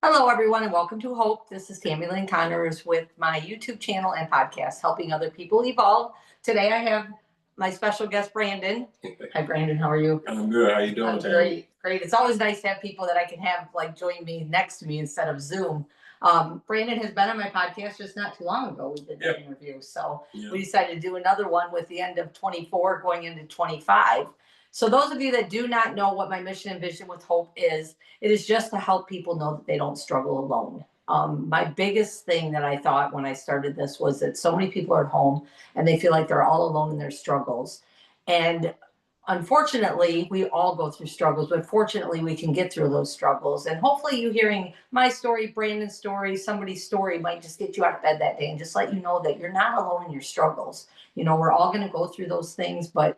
Hello, everyone, and welcome to Hope. This is Tammy Lynn Connors with my YouTube channel and podcast, helping other people evolve. Today, I have my special guest, Brandon. Hi, Brandon. How are you? I'm good. How you doing? I'm great. Great. It's always nice to have people that I can have join me next to me instead of Zoom. Brandon has been on my podcast just not too long ago. We did that interview, so we decided to do another one with the end of 24 going into 25. So those of you that do not know what my mission and vision with Hope is, it is just to help people know that they don't struggle alone. My biggest thing that I thought when I started this was that so many people are at home and they feel like they're all alone in their struggles. And unfortunately, we all go through struggles, but fortunately, we can get through those struggles. And hopefully, you hearing my story, Brandon's story, somebody's story might just get you out of bed that day and just let you know that you're not alone in your struggles. You know, we're all going to go through those things, but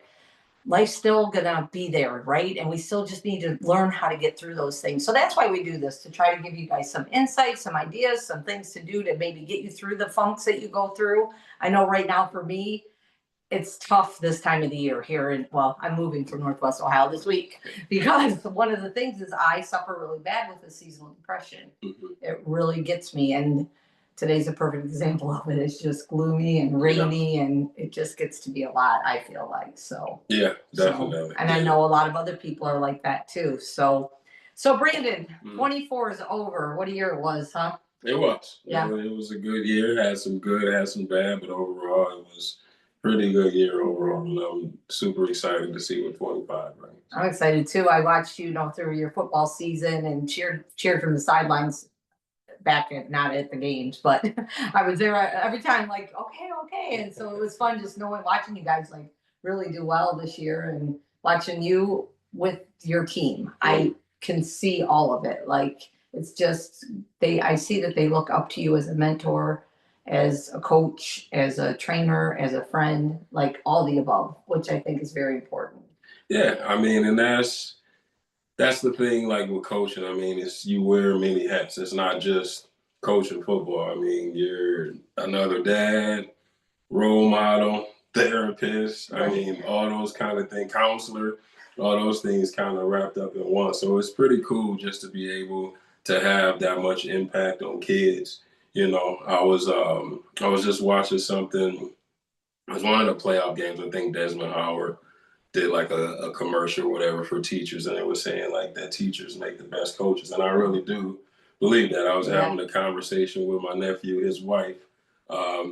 life's still gonna be there, right? And we still just need to learn how to get through those things. So that's why we do this, to try to give you guys some insights, some ideas, some things to do to maybe get you through the funks that you go through. I know right now for me, it's tough this time of the year here in, well, I'm moving from Northwest Ohio this week because one of the things is I suffer really bad with the seasonal depression. It really gets me, and today's a perfect example of it. It's just gloomy and rainy, and it just gets to be a lot, I feel like. So yeah, definitely. And I know a lot of other people are like that too. So Brandon, 24 is over. What a year it was, huh? It was. Yeah. It was a good year. Had some good, had some bad, but overall it was pretty good year overall. And I'm super excited to see what 25 brings. I'm excited too. I watched you know through your football season and cheered from the sidelines back at not at the games, but I was there every time like okay. And so it was fun just knowing watching you guys like really do well this year and watching you with your team. I can see all of it. Like it's just I see that they look up to you as a mentor, as a coach, as a trainer, as a friend, like all the above, which I think is very important. Yeah, I mean, and that's the thing, like with coaching. I mean, it's you wear many hats. It's not just coaching football. I mean, you're another dad, role model, therapist. I mean, all those kind of things, counselor, all those things kind of wrapped up in one. So it's pretty cool just to be able to have that much impact on kids. You know, I was just watching something. It was one of the playoff games. I think Desmond Howard did like a commercial or whatever for teachers, and it was saying like that teachers make the best coaches, and I really do believe that. I was having a conversation with my nephew, his wife,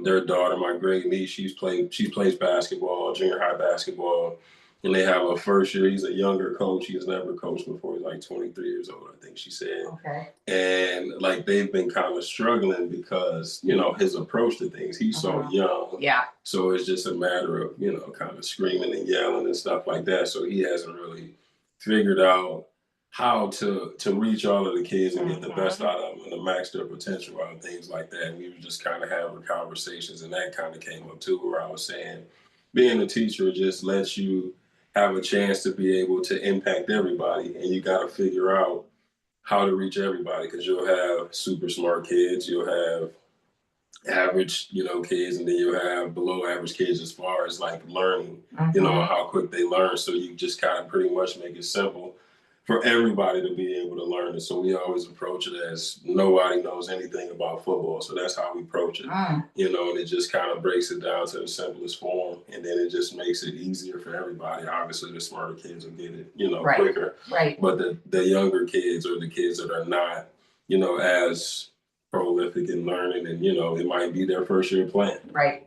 their daughter, my great niece. She plays basketball, junior high basketball, and they have a first year. He's a younger coach. He has never coached before. He's like 23 years old, I think she said. Okay. And like they've been kind of struggling because, you know, his approach to things, he's so young. Yeah. So it's just a matter of, you know, kind of screaming and yelling and stuff like that. So he hasn't really figured out how to reach all of the kids and get the best out of them and to max their potential out and things like that. And we were just kind of having conversations, and that kind of came up too, where I was saying being a teacher just lets you have a chance to be able to impact everybody, and you got to figure out how to reach everybody, because you'll have super smart kids, you'll have average, you know, kids, and then you'll have below average kids as far as like learning, you know, how quick they learn. So you just kind of pretty much make it simple for everybody to be able to learn it. So we always approach it as nobody knows anything about football. So that's how we approach it, you know, and it just kind of breaks it down to the simplest form. And then it just makes it easier for everybody. Obviously, the smarter kids will get it, you know, quicker. Right. But the younger kids, or the kids that are not, you know, as prolific in learning, and you know, it might be their first year playing,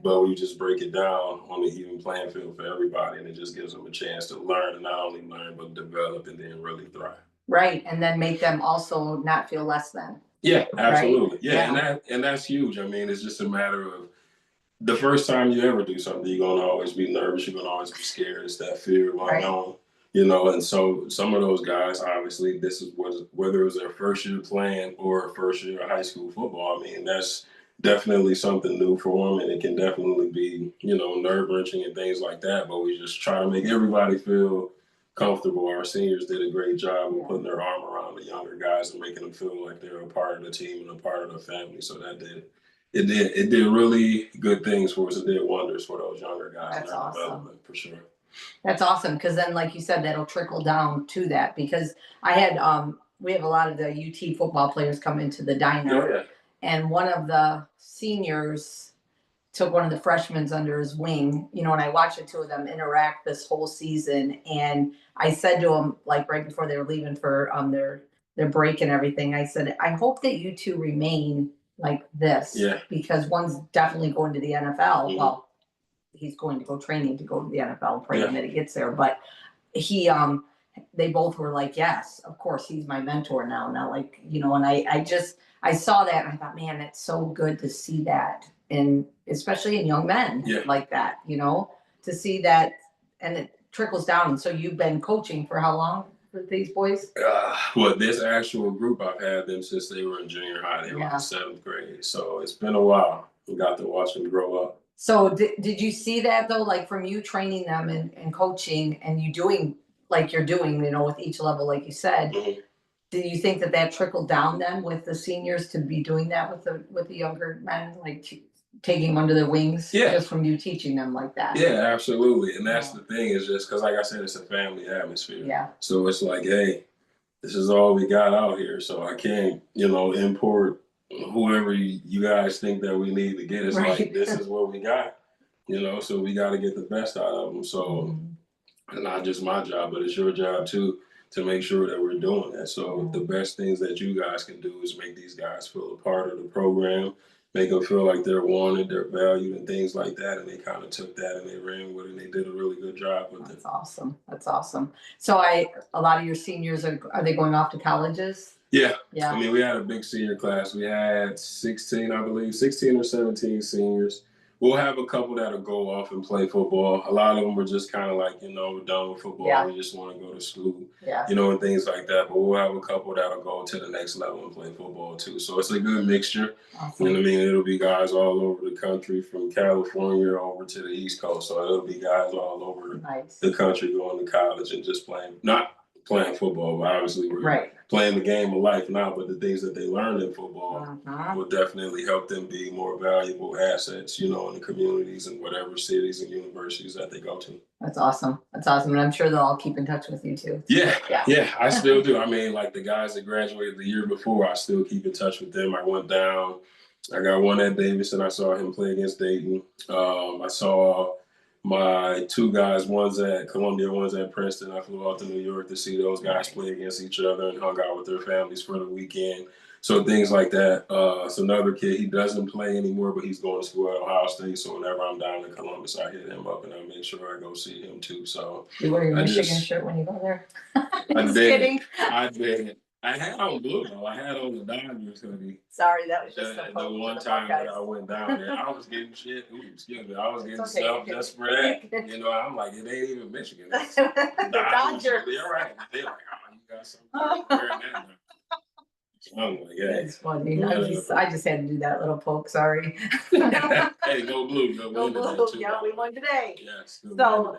but we just break it down on the even playing field for everybody, and it just gives them a chance to learn, and not only learn but develop and then really thrive. Right. And then make them also not feel less than. Yeah, absolutely. And that's huge. I mean, it's just a matter of the first time you ever do something, you're gonna always be nervous, you're gonna always be scared. It's that fear of unknown. You know, and so some of those guys, obviously, this is whether it was their first year playing or first year of high school football. I mean, that's definitely something new for them, and it can definitely be, you know, nerve-wracking and things like that. But we just try to make everybody feel comfortable. Our seniors did a great job of putting their arm around the younger guys and making them feel like they're a part of the team and a part of the family. So it did really good things for us. It did wonders for those younger guys in their development, for sure. That's awesome, because then, like you said, that'll trickle down to that. Because I had we have a lot of the UT football players come into the diner, Oh, yeah. and one of the seniors took one of the freshmen under his wing, you know, and I watched the two of them interact this whole season. And I said to them, like right before they were leaving for their break and everything, I said, I hope that you two remain like this. Yeah. Because one's definitely going to the NFL. Mhm. Well, he's going to go training to go to the NFL, praying Yeah. that he gets there. But he they both were like, yes, of course, he's my mentor now. Now, like, you know, and I saw that and I thought, man, it's so good to see that. And especially in young men Yeah. like that, you know, to see that, and it trickles down. And so you've been coaching for how long with these boys? Well, this actual group, I've had them since they were in junior high. They were in 7th grade. So it's been a while. We got to watch them grow up. So did you see that though, like from you training them and coaching and you doing like you're doing, you know, with each level, like you said, Mhm. do you think that that trickled down then with the seniors to be doing that with the younger men, like taking them under their wings? Yeah. Just from you teaching them like that. Yeah, absolutely. And that's the thing, is just because, like I said, it's a family atmosphere. Yeah. So it's like, hey, this is all we got out here. So I can't, you know, import whoever you guys think that we need to get. It's Right. like, this is what we got, you know, so we got to get the best out of them. So Mhm. it's not just my job, but it's your job too, to make sure that we're doing that. So the best things that you guys can do is make these guys feel a part of the program, make them feel like they're wanted, they're valued, and things like that. And they kind of took that and they ran with it, and they did a really good job with it. That's awesome. That's awesome. So a lot of your seniors are they going off to colleges? Yeah. Yeah. I mean, we had a big senior class. We had 16, I believe, 16 or 17 seniors. We'll have a couple that'll go off and play football. A lot of them were just kind of like, you know, we're done with football. Yeah. We just want to go to school, Yeah. you know, and things like that. But we'll have a couple that'll go to the next level and play football too. So it's a good mixture. Awesome. You know what I mean? It'll be guys all over the country, from California over to the East Coast. So it'll be guys all over Nice. the country going to college and just playing, not playing football, but obviously we're Right. playing the game of life now, but the things that they learned in football will definitely help them be more valuable assets, you know, in the communities and whatever cities and universities that they go to. That's awesome. That's awesome. And I'm sure they'll all keep in touch with you too. Yeah, I still do. I mean, like the guys that graduated the year before, I still keep in touch with them. I went down, I got one at Davidson. I saw him play against Dayton. I saw my two guys, one's at Columbia, one's at Princeton. I flew out to New York to see those guys play against each other and hung out with their families for the weekend. So things like that. So another kid, he doesn't play anymore, but he's going to school at Ohio State. So whenever I'm down in Columbus, I hit him up and I make sure I go see him too. So you wear your Michigan shirt when you go there? I Just did. kidding. I did. I had on blue though. I had on the Dodgers hoodie. Sorry, that was just The one time that I went down there, I was getting shit. Excuse me, I was getting stuff just for that. You know, I'm like, it ain't even Michigan. It's the Dodgers. You're right. They're like, oh, you got something wearing that now. I'm like, yeah. That's funny. I just had to do that little poke. Sorry. Hey, go blue. Go blue. Yeah, we won today. Yes. So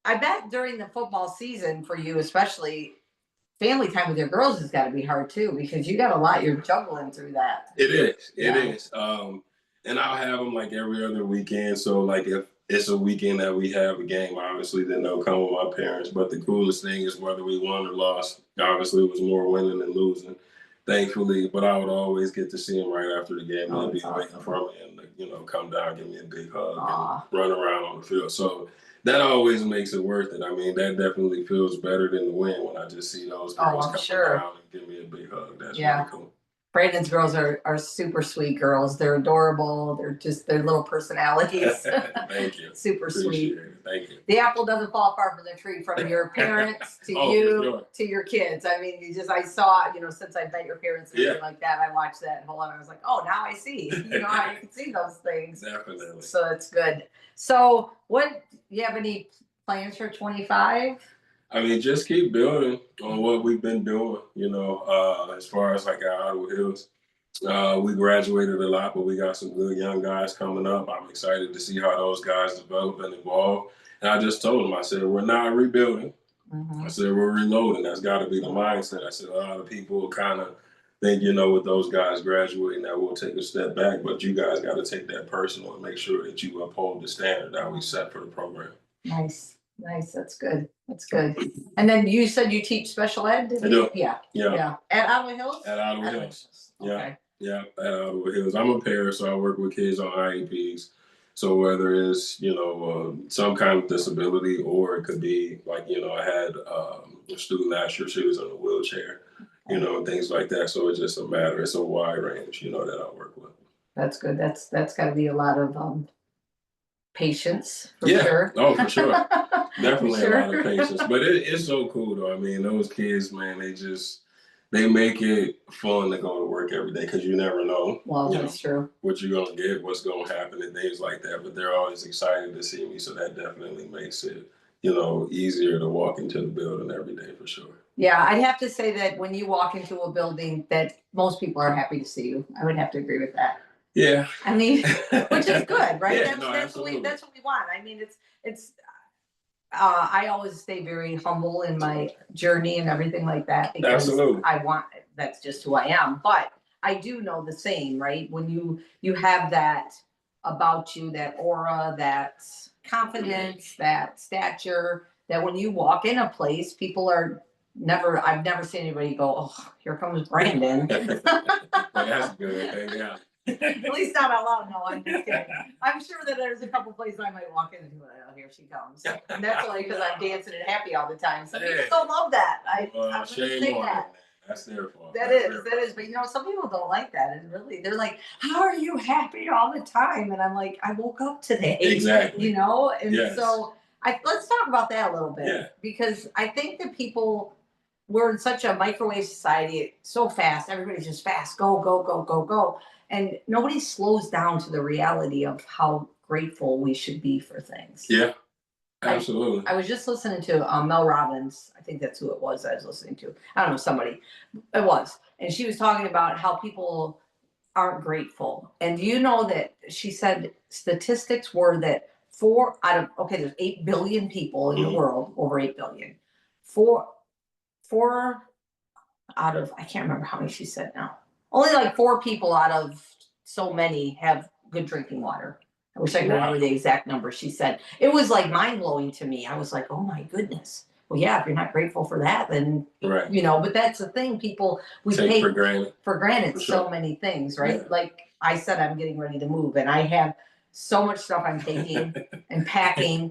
I bet during the football season for you, especially, family time with your girls has got to be hard too, because you got a lot you're juggling through that. It is. It is. And I'll have them like every other weekend. So like if it's a weekend that we have a game, obviously then they'll come with my parents. But the coolest thing is whether we won or lost. Obviously it was more winning than losing, thankfully. But I would always get to see them right after the game. They'd be waiting for me and, you know, come down, give me a big hug, and run around on the field. So that always makes it worth it. I mean, that definitely feels better than the win when I just see those girls come around and give me a big hug. That's really cool. Brandon's girls are super sweet girls. They're adorable. They're just their little personalities. Thank you. Super sweet. Thank you. The apple doesn't fall far from the tree, from your parents to you to your kids. I mean, I saw, you know, since I met your parents and everything like that, I watched that whole and I was like, oh, now I see. You know, I can see those things. Definitely. So it's good. So you have any plans for 25? I mean, just keep building on what we've been doing, you know, as far as like our Ottawa Hills. We graduated a lot, but we got some good young guys coming up. I'm excited to see how those guys develop and evolve. And I just told them, I said, we're not rebuilding. I said, we're reloading. That's got to be the mindset. I said, a lot of people kind of think, you know, with those guys graduating, that we'll take a step back, but you guys got to take that personal and make sure that you uphold the standard that we set for the program. Nice. Nice. That's good. That's good. And then you said you teach special ed? I do. Yeah. Yeah. Yeah. At Ottawa Hills? At Ottawa Hills. Yeah. Okay. Yeah. At Ottawa Hills. I'm a parent, so I work with kids on IEPs. So whether it's, some kind of disability, or it could be like, I had a student last year, she was in a wheelchair, things like that. So it's just it's a wide range, that I work with. That's good. That's got to be a lot of patience for Yeah. sure. Oh, for sure. Definitely For a lot of patience. But it's so cool though. I mean, those kids, man, they make it fun to go to work every day, because you never know. Well, that's true. What you're gonna get, what's gonna happen, and things like that. But they're always excited to see me, so that definitely makes it, easier to walk into the building every day for sure. Yeah, I'd have to say that when you walk into a building, that most people are happy to see you. I would have to agree with that. Yeah. I mean, which is good, right? Yeah, That's what we want. I mean, it's I always stay very humble in my journey and everything like that, because Absolutely. that's just who I am. But I do know the same, right? When you have that about you, that aura, that confidence, that stature, that when you walk in a place, people are I've never seen anybody go, oh, here comes Brandon. That's good. Yeah. At least not out loud. No, I'm just kidding. I'm sure that there's a couple places I might walk in and be like, oh, here she comes. And that's only because I'm dancing and happy all the time. Some people don't love that. I'm going to say that. That's their fault. That is. But some people don't like that. And really, they're like, how are you happy all the time? And I'm like, I woke up today. Exactly. And yes. So let's talk about that a little bit. Yeah. Because I think that we're in such a microwave society, so fast. Everybody's just fast. Go, go, go, go, go. And nobody slows down to the reality of how grateful we should be for things. Yeah, absolutely. I was just listening to Mel Robbins. I think that's who it was I was listening to. I don't know, somebody. It was. And she was talking about how people aren't grateful. And do you know that she said statistics were that there's 8 billion people in the world, over 8 billion. Four out of, I can't remember how many she said now. Only like 4 people out of so many have good drinking water. I wish I could remember the exact number she said. It was like mind blowing to me. I was like, oh my goodness. Well, yeah, if you're not grateful for that, then, right. But that's the thing. We take for granted so many things, right? Yeah. Like I said, I'm getting ready to move and I have so much stuff I'm taking and packing.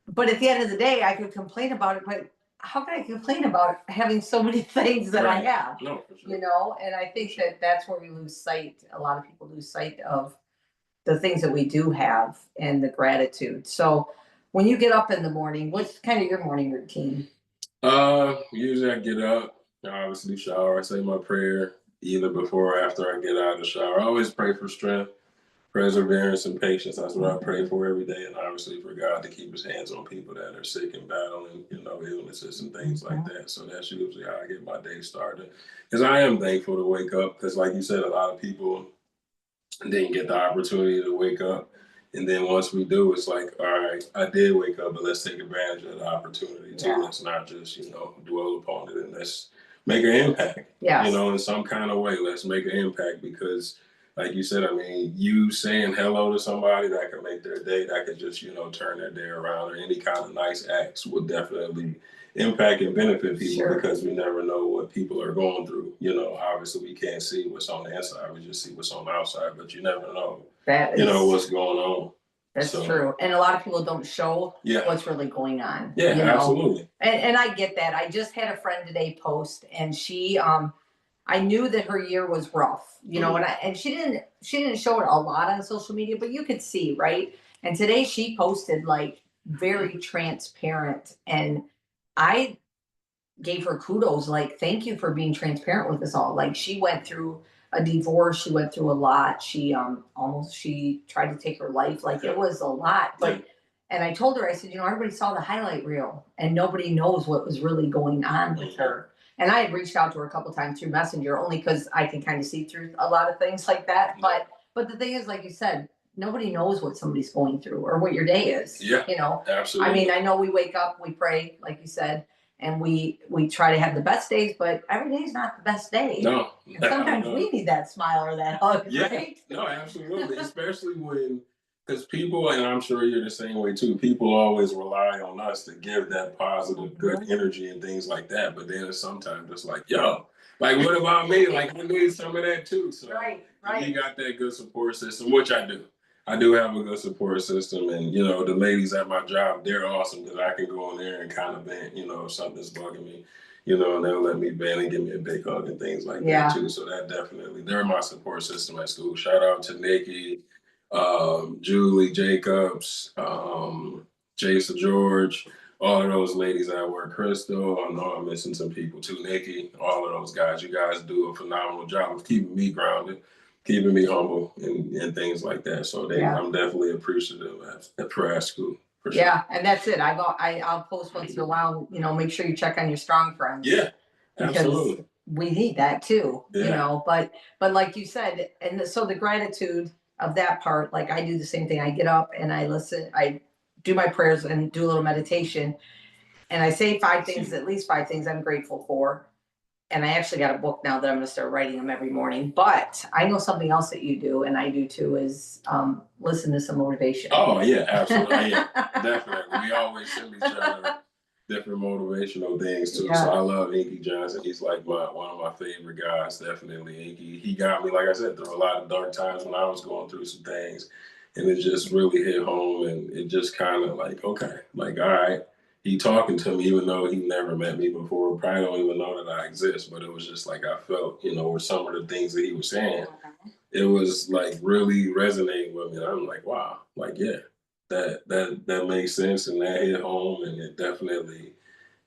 But at the end of the day, I could complain about it, but how can I complain about having so many things that I have? No, for sure. And I think that's where we lose sight. A lot of people lose sight of the things that we do have and the gratitude. So when you get up in the morning, what's kind of your morning routine? Usually I get up, I obviously shower, I say my prayer either before or after I get out of the shower. I always pray for strength, perseverance, and patience. That's what I pray for every day, and obviously for God to keep his hands on people that are sick and battling, illnesses and things like that. So that's usually how I get my day started. Because I am thankful to wake up, because like you said, a lot of people didn't get the opportunity to wake up. And then once we do, it's like, all right, I did wake up, but let's take advantage of the opportunity too. Yeah. Let's not just, dwell upon it, and let's make an impact. Yes. In some kind of way, let's make an impact, because like you said, I mean, you saying hello to somebody that can make their day, that could just, turn their day around, or any kind of nice acts would definitely impact and benefit people. Sure. Because we never know what people are going through. Obviously we can't see what's on the inside, we just see what's on the outside, but you never know, what's going on. That's true. And a lot of people don't show what's really going on. Yeah, absolutely. And I get that. I just had a friend today post, and she, I knew that her year was rough, and she didn't show it a lot on social media, but you could see, right? And today she posted like very transparent, and I gave her kudos, like, thank you for being transparent with us all. Like, she went through a divorce, she went through a lot. She she tried to take her life. Like, it was a lot. But and I told her, I said, everybody saw the highlight reel and nobody knows what was really going on with her. And I had reached out to her a couple times through Messenger, only because I can kind of see through a lot of things like that. But the thing is, like you said, nobody knows what somebody's going through or what your day is. Yeah. Absolutely. I mean, I know we wake up, we pray, like you said, and we try to have the best days, but every day is not the best day. No. And sometimes we need that smile or that hug, right? No, absolutely. Especially when Because people, and I'm sure you're the same way too, people always rely on us to give that positive, good energy and things like that. But then sometimes it's like, yo, like, what about me? Like, I need some of that too. So Right. you got that good support system, which I do. I do have a good support system. And, the ladies at my job, they're awesome because I can go in there and kind of vent, if something's bugging me, and they'll let me vent and give me a big hug and things like that too. So that definitely, they're my support system at school. Shout out to Nikki, Julie Jacobs, Jason George, all of those ladies at work, Crystal. I know I'm missing some people too, Nikki, all of those guys. You guys do a phenomenal job of keeping me grounded, keeping me humble, and things like that. So I'm definitely appreciative at prayer school. For sure. Yeah, and that's it. I'll post once in a while. Make sure you check on your strong friends. Yeah, absolutely. Because we need that too. But like you said, and so the gratitude of that part, like I do the same thing. I get up and I listen. I do my prayers and do a little meditation, and I say at least five things I'm grateful for. And I actually got a book now that I'm going to start writing them every morning. But I know something else that you do, and I do too, is listen to some motivation. Oh yeah, absolutely, yeah, definitely. We always send each other different motivational things too. So I love Inky Johnson. He's like one of my favorite guys. Definitely, Inky. He got me, like I said, through a lot of dark times when I was going through some things, and it just really hit home. And it just kind of like, okay, like all right. He talking to me, even though he never met me before. Probably don't even know that I exist, but it was just like I felt, with some of the things that he was saying, it was like really resonating with me. And I'm like, wow, like yeah, that makes sense, and that hit home, and it definitely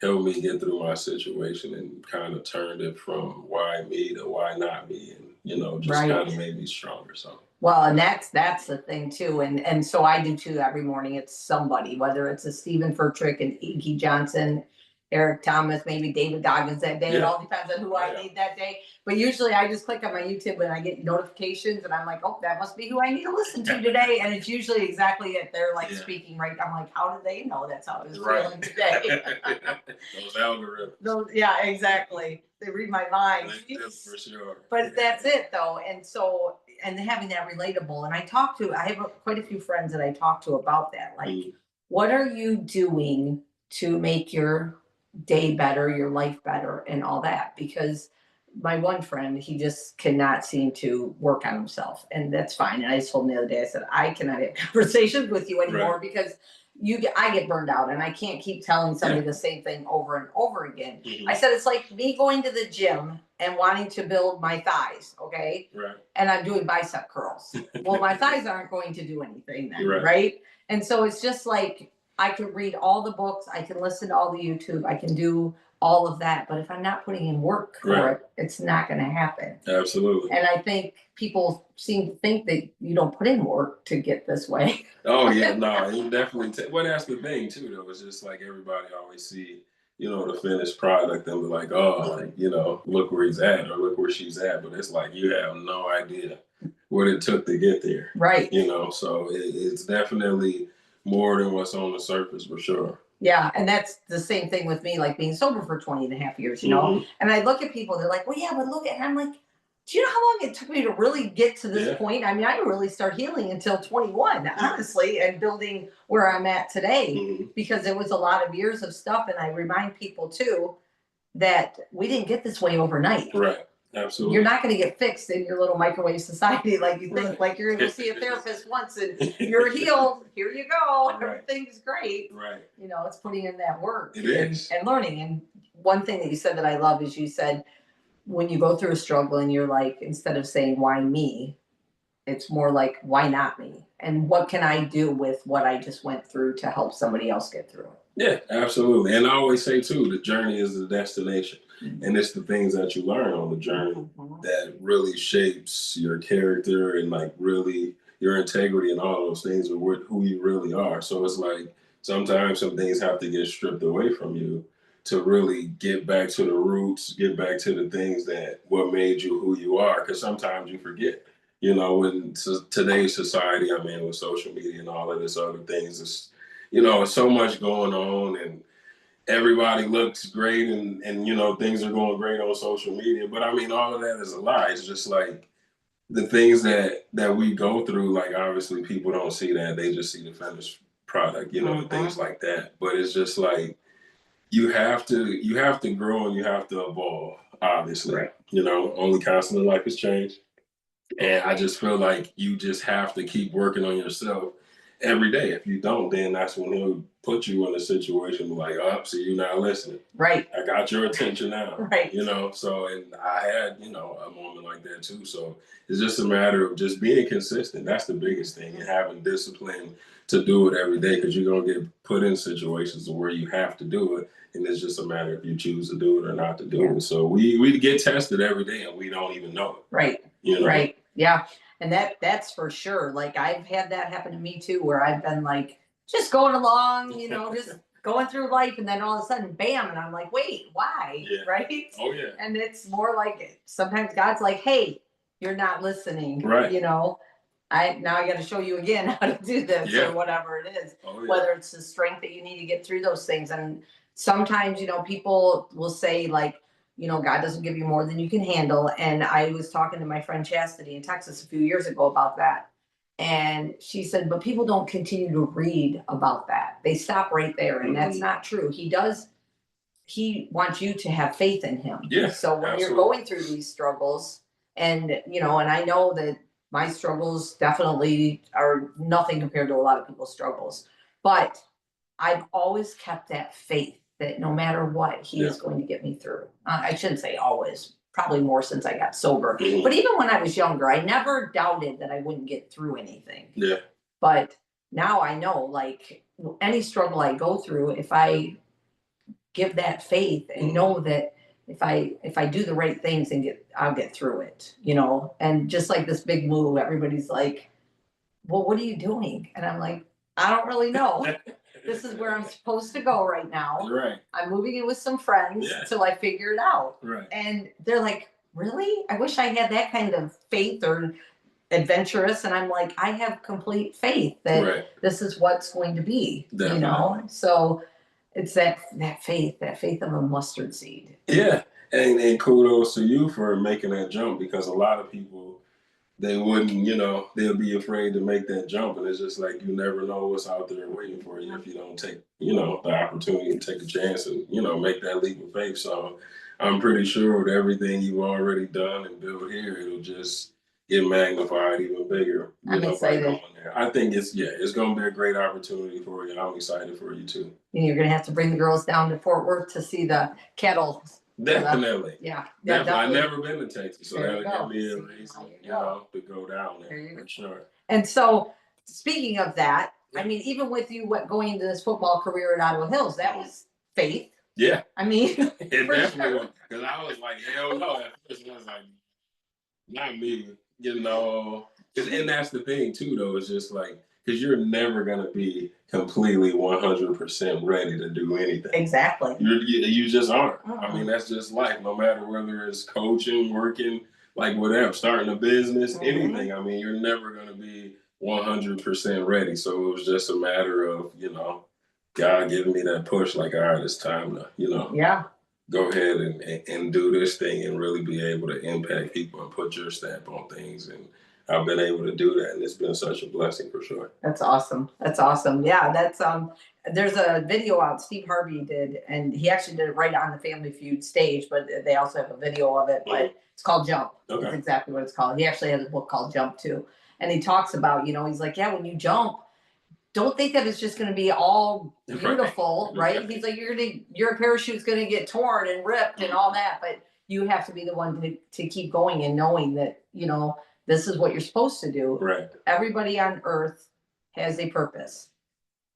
helped me get through my situation and kind of turned it from why me to why not me, and just kind of made me stronger. So. Well, and that's the thing too, and so I do too. Every morning, it's somebody, whether it's a Stephen Furtrick and Inky Johnson, Eric Thomas, maybe David Goggins that day. It all depends on who I need that day. But usually, I just click on my YouTube and I get notifications, and I'm like, oh, that must be who I need to listen to today. And it's usually exactly it. They're like speaking right. I'm like, how did they know that's how I was feeling today? Those algorithms. Yeah, exactly. They read my mind. For sure. But that's it though, and so. And having that relatable. And I have quite a few friends that I talk to about that. Like, what are you doing to make your day better, your life better, and all that? Because my one friend, he just cannot seem to work on himself, and that's fine. And I just told him the other day, I said, I cannot have conversations with you anymore because I get burned out, and I can't keep telling somebody the same thing over and over again. I said, it's like me going to the gym and wanting to build my thighs, okay? And I'm doing bicep curls. Well, my thighs aren't going to do anything then, right? And so it's just like, I can read all the books, I can listen to all the YouTube, I can do all of that, but if I'm not putting in work for it, it's not going to happen. Absolutely. And I think people seem to think that you don't put in work to get this way. Oh yeah, no, it definitely. Well, that's the thing too, though. It's just like everybody always see, the finished product and be like, oh, like, look where he's at or look where she's at, but it's like you have no idea what it took to get there. Right. So it's definitely more than what's on the surface for sure. Yeah, and that's the same thing with me, like being sober for 20 and a half years, And I look at people, they're like, well, yeah, but look at, and I'm like, do you know how long it took me to really get to this point? I mean, I didn't really start healing until 21, honestly, and building where I'm at today, because it was a lot of years of stuff. And I remind people too, that we didn't get this way overnight. Right. Absolutely. You're not going to get fixed in your little microwave society like you think. Like you're going to see a therapist once and you're healed. Here you go. Everything's great. Right. It's putting in that work and learning. And one thing that you said that I love is you said, when you go through a struggle and you're like, instead of saying, why me? It's more like, why not me? And what can I do with what I just went through to help somebody else get through it? Yeah, absolutely. And I always say too, the journey is the destination. And it's the things that you learn on the journey that really shapes your character and like really your integrity and all those things of who you really are. So it's like sometimes some things have to get stripped away from you to really get back to the roots, get back to the things that what made you who you are. Because sometimes you forget, in today's society, I mean, with social media and all of this other things, it's so much going on and everybody looks great and things are going great on social media. But I mean, all of that is a lie. It's just like the things that we go through, like obviously people don't see that. They just see the finished product, you know, and things like that. But it's just like you have to grow and you have to evolve, obviously. Right. You know, only constant in life is change. And I just feel like you just have to keep working on yourself every day. If you don't, then that's when he'll put you in a situation like, oh, so you're not listening. Right. I got your attention now. Right. You know, so, and I had, you know, a moment like that too. So it's just a matter of just being consistent. That's the biggest thing, and having discipline to do it every day, because you're going to get put in situations where you have to do it. And it's just a matter if you choose to do it or not to do it. So we get tested every day and we don't even know it. Right. You know? Right. Yeah. And that's for sure. Like I've had that happen to me too, where I've been like just going along, you know, just going through life, and then all of a sudden, bam, and I'm like, wait, why? Yeah. Right? Oh yeah. And it's more like sometimes God's like, hey, you're not listening. Right. You know, I got to show you again how to do this Yeah. or whatever it is. Oh, yeah. Whether it's the strength that you need to get through those things. And sometimes, you know, people will say like, you know, God doesn't give you more than you can handle. And I was talking to my friend Chastity in Texas a few years ago about that. And she said, but people don't continue to read about that. They stop right there. And that's not true. He wants you to have faith in him. Yeah, so when absolutely. you're going through these struggles, and you know, and I know that my struggles definitely are nothing compared to a lot of people's struggles, but I've always kept that faith that no matter what, he is going to get me through. I shouldn't say always, probably more since I got sober. But even when I was younger, I never doubted that I wouldn't get through anything. Yeah. But now I know, like any struggle I go through, if I give that faith and know that if I do the right things and I'll get through it, you know. And just like this big move, everybody's like, well, what are you doing? And I'm like, I don't really know. This is where I'm supposed to go right now. Right. I'm moving in with some friends till I figure it out. Right. And they're like, really? I wish I had that kind of faith or adventurous. And I'm like, I have complete faith that this is what's going to be. Definitely. You know? So it's that faith of a mustard seed. Yeah. And kudos to you for making that jump, because a lot of people, they wouldn't, you know, they'll be afraid to make that jump. And it's just like, you never know what's out there waiting for you if you don't take, you know, the opportunity and take a chance and, you know, make that leap of faith. So I'm pretty sure with everything you've already done and built here, it'll just get magnified even bigger. I'm excited. I think it's going to be a great opportunity for you. I'm excited for you too. And you're going to have to bring the girls down to Fort Worth to see the cattle. Definitely. Definitely. I've never been to Texas, so that'll give me a reason, you know, to go down there for sure. And so, speaking of that, I mean, even with you going into this football career at Ottawa Hills, that was faith. Yeah. I mean, it definitely was, because I was like, hell no. At first, I was like, not me, you know. And that's the thing too, though. It's just like, because you're never gonna be completely 100% ready to do anything. Exactly. You just aren't. I mean, that's just life. No matter whether it's coaching, working, like whatever, starting a business, anything. I mean, you're never gonna be 100% ready. So it was just a matter of, you know, God giving me that push. Like, all right, it's time to, you know. Yeah. Go ahead and do this thing and really be able to impact people and put your stamp on things. And I've been able to do that, and it's been such a blessing for sure. That's awesome. That's awesome. Yeah, that's there's a video out Steve Harvey did, and he actually did it right on the Family Feud stage, but they also have a video of it, but it's called Jump. Okay. That's exactly what it's called. He actually has a book called Jump too. And he talks about, you know, he's like, yeah, when you jump, don't think that it's just going to be all beautiful, right? He's like, your parachute's going to get torn and ripped and all that, but you have to be the one to keep going and knowing that, you know, this is what you're supposed to do. Right. Everybody on earth has a purpose,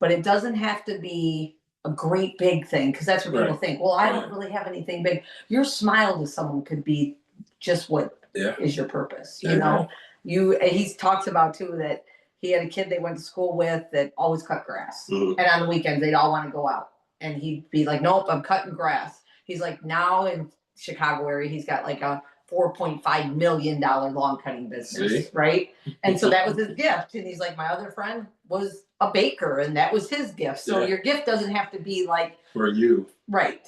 but it doesn't have to be a great big thing, because that's what people think. Well, I don't really have anything big. Your smile to someone could be just what is your purpose. You know, he talks about too that he had a kid they went to school with that always cut grass. And on the weekends, they'd all want to go out. And he'd be like, nope, I'm cutting grass. He's like, now in Chicago area, he's got like a $4.5 million lawn cutting business, right? And so that was his gift. And he's like, my other friend was a baker, and that was his gift. So your gift doesn't have to be like... For you. Right.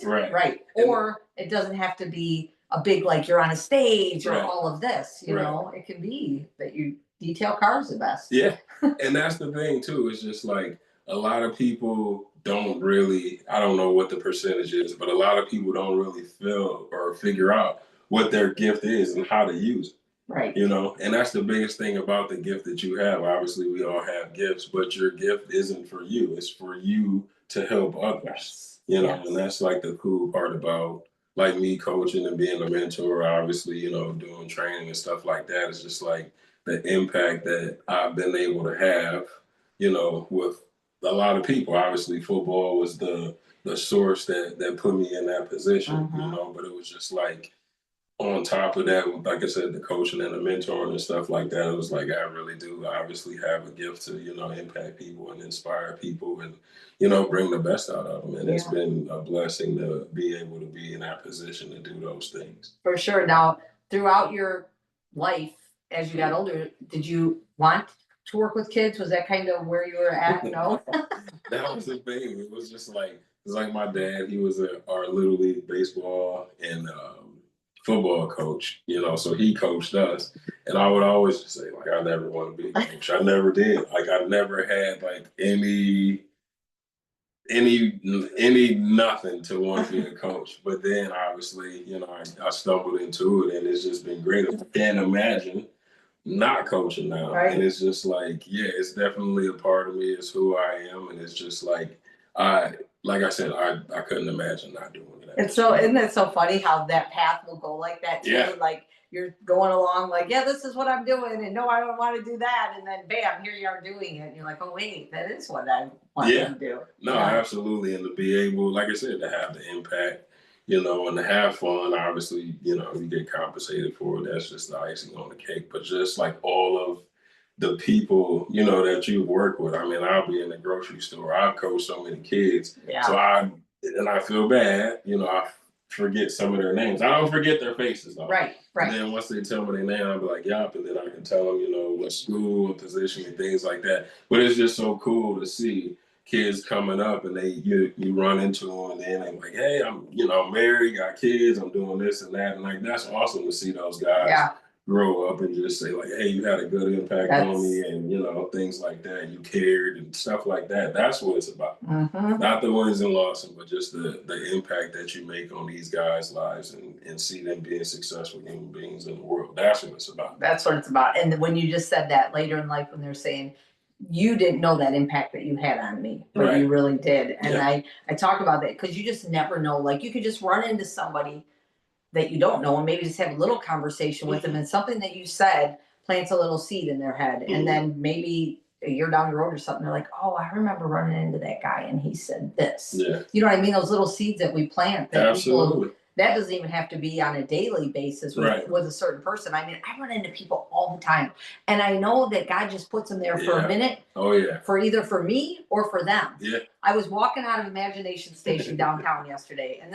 Or it doesn't have to be a big, like you're on a stage or Right. all of this, you Right. know, it can be that you detail cars the best. Yeah. And that's the thing too. It's just like a lot of people don't really, I don't know what the percentage is, but a lot of people don't really feel or figure out what their gift is and how to use it. Right. You know, and that's the biggest thing about the gift that you have. Obviously, we all have gifts, but your gift isn't for you. It's for you to help others. Yes. You know, Yes. and that's like the cool part about like me coaching and being a mentor, obviously, you know, doing training and stuff like that. It's just like the impact that I've been able to have, you know, with a lot of people. Obviously, football was the source that put me in that position, you know, but it was just like on top of that, like I said, the coaching and the mentoring and stuff like that, it was like I really do obviously have a gift to, you know, impact people and inspire people and, you know, bring the best out of them. And it's been a blessing to be able to be in that position to do those things. For sure. Now, throughout your life, as you got older, did you want to work with kids? Was that kind of where you were at? No. That was the thing. It was just like it's like my dad. He was our little league baseball and football coach. You know, so he coached us, and I would always just say like I never want to be a coach. I never did. Like I never had like any nothing to want to be a coach. But then obviously, you know, I stumbled into it, and it's just been great. I can't imagine not coaching now. Right. And it's just like, yeah, it's definitely a part of me. It's who I am. And it's just like, like I said, I couldn't imagine not doing that. It's so, isn't it so funny how that path will go like that too? Yeah. Like you're going along like, yeah, this is what I'm doing. And no, I don't want to do that. And then bam, here you are doing it. And you're like, oh wait, that is what I want to do. No, absolutely. And to be able, like I said, to have the impact, you know, and to have fun, obviously, you know, you get compensated for it. That's just the icing on the cake. But just like all of the people, you know, that you work with. I mean, I'll be in the grocery store. I've coached so many kids. Yeah. So I feel bad, you know, I forget some of their names. I don't forget their faces though. Right. And then once they tell me their name, I'll be like, yup, and then I can tell them, you know, what school and position and things like that. But it's just so cool to see kids coming up and you run into them and then they're like, hey, I'm, you know, married, got kids, I'm doing this and that. And like that's awesome to see those guys grow up and just say like, hey, you had a good impact on me and, you know, things like that. You cared and stuff like that. That's what it's about. Not the wins and losses, but just the impact that you make on these guys' lives and see them being successful human beings in the world. That's what it's about. That's what it's about. And when you just said that later in life when they're saying, you didn't know that impact that you had on me, but you really did. And I talk about that because you just never know. Like you could just run into somebody that you don't know and maybe just have a little conversation with them and something that you said plants a little seed in their head. And then maybe a year down the road or something, they're like, oh, I remember running into that guy and he said this. You know what I mean? Those little seeds that we plant that people, that doesn't even have to be on a daily basis with a certain person. I mean, I run into people all the time and I know that God just puts them there for a minute. For either for me or for them. I was walking out of Imagination Station downtown yesterday and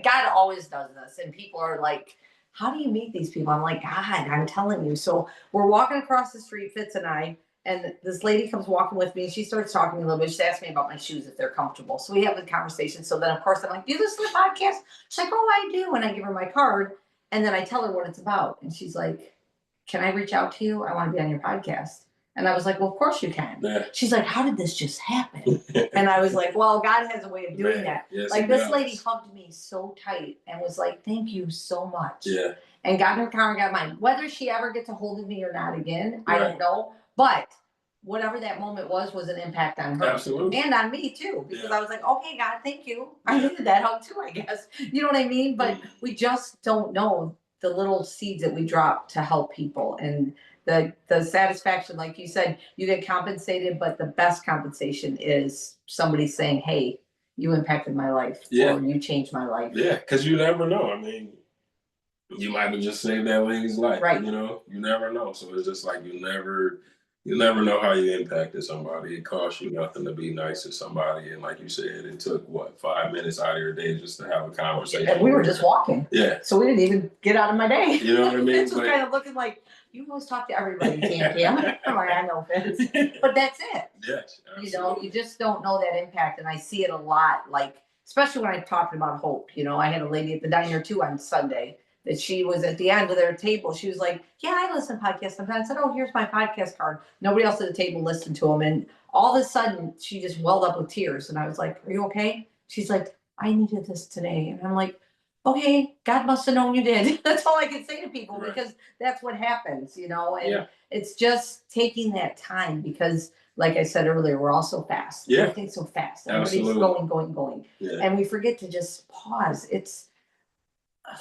God always does this. And people are like, how do you meet these people? I'm like, God, I'm telling you. So we're walking across the street, Fitz and I, and this lady comes walking with me and she starts talking to me a little bit. She asked me about my shoes, if they're comfortable. So we have a conversation. So then of course I'm like, do you listen to the podcast? She's like, oh, I do. And I give her my card and then I tell her what it's about. And she's like, can I reach out to you? I want to be on your podcast. And I was like, well, of course you can. She's like, how did this just happen? And I was like, well, God has a way of doing that. Like this lady hugged me so tight and was like, thank you so much. And got in her car and got mine. Whether she ever gets a hold of me or not again, I don't know. But whatever that moment was an impact on her. And on me too. Because I was like, okay, God, thank you. I needed that hug too, I guess. You know what I mean? But we just don't know the little seeds that we drop to help people. And the satisfaction, like you said, you get compensated, but the best compensation is somebody saying, hey, you impacted my life or you changed my life. Because you never know. I mean, you might have just saved that lady's life. You know, you never know. So it's just like you never know how you impacted somebody. It costs you nothing to be nice to somebody. And like you said, it took 5 minutes out of your day just to have a conversation. And we were just walking. So we didn't even get out of my day. You know what I mean? It's just kind of looking like, you always talk to everybody, can't you? I'm like, I know, Vince. But that's it. Absolutely. You know, you just don't know that impact. And I see it a lot, like, especially when I'm talking about hope. You know, I had a lady at the diner too on Sunday that she was at the end of their table. She was like, "Yeah, I listen to podcasts sometimes." I said, "Oh, here's my podcast card." Nobody else at the table listened to them, and all of a sudden, she just welled up with tears. And I was like, "Are you okay?" She's like, "I needed this today," and I'm like, "Okay, God must have known you did." That's all I can say to people because that's what happens, And it's just taking that time because, like I said earlier, we're all so fast. Yeah. Everything's so fast. Everybody's going. Yeah. And we forget to just pause. It's